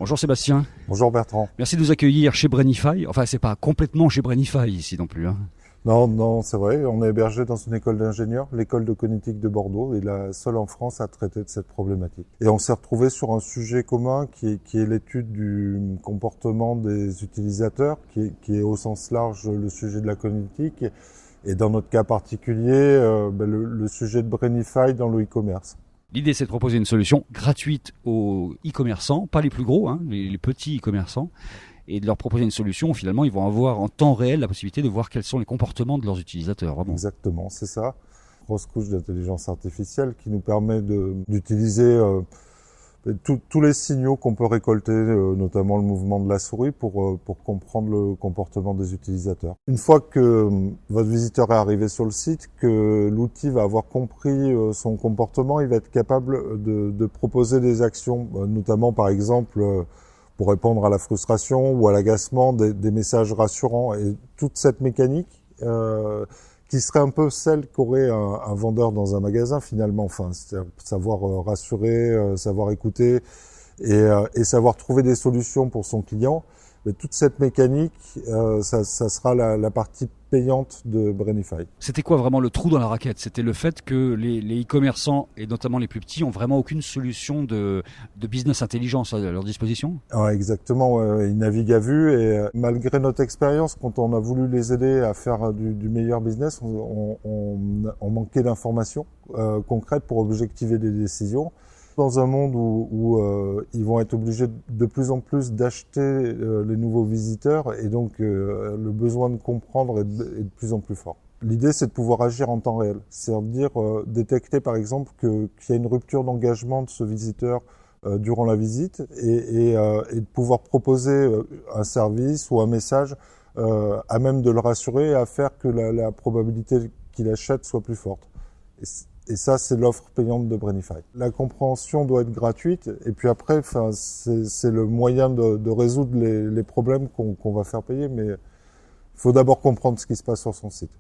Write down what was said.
Bonjour Sébastien. Bonjour Bertrand. Merci de nous accueillir chez Brainify. Enfin, c'est pas complètement chez Brainify ici non plus. Non, c'est vrai. On est hébergé dans une école d'ingénieurs, l'école de cognitique de Bordeaux, et la seule en France à traiter de cette problématique. Et on s'est retrouvé sur un sujet commun qui est l'étude du comportement des utilisateurs, qui est au sens large le sujet de la cognitique, et dans notre cas particulier, le sujet de Brainify dans le e-commerce. L'idée, c'est de proposer une solution gratuite aux e-commerçants, pas les plus gros, les petits e-commerçants, et de leur proposer une solution où finalement ils vont avoir en temps réel la possibilité de voir quels sont les comportements de leurs utilisateurs. Vraiment. Exactement, c'est ça. Grosse couche d'intelligence artificielle qui nous permet d'utiliser tous les signaux qu'on peut récolter, notamment le mouvement de la souris, pour comprendre le comportement des utilisateurs. Une fois que votre visiteur est arrivé sur le site, que l'outil va avoir compris son comportement, il va être capable de proposer des actions, notamment par exemple pour répondre à la frustration ou à l'agacement, des messages rassurants. Et toute cette mécanique qui serait un peu celle qu'aurait un vendeur dans un magasin finalement, enfin, c'est-à-dire savoir rassurer, savoir écouter et savoir trouver des solutions pour son client. Mais toute cette mécanique, ça sera la partie payante de Brainify. C'était quoi vraiment le trou dans la raquette? C'était le fait que les e-commerçants, et notamment les plus petits, ont vraiment aucune solution de business intelligence à leur disposition? Ouais, exactement, ils naviguent à vue et malgré notre expérience, quand on a voulu les aider à faire du meilleur business, on manquait d'informations concrètes pour objectiver des décisions. Dans un monde où ils vont être obligés de plus en plus d'acheter les nouveaux visiteurs et donc le besoin de comprendre est de plus en plus fort. L'idée, c'est de pouvoir agir en temps réel, c'est-à-dire détecter par exemple qu'il y a une rupture d'engagement de ce visiteur durant la visite et de pouvoir proposer un service ou un message à même de le rassurer et à faire que la probabilité qu'il achète soit plus forte. Et ça, c'est l'offre payante de Brainify. La compréhension doit être gratuite et puis après, c'est le moyen de résoudre les problèmes qu'on va faire payer, mais il faut d'abord comprendre ce qui se passe sur son site.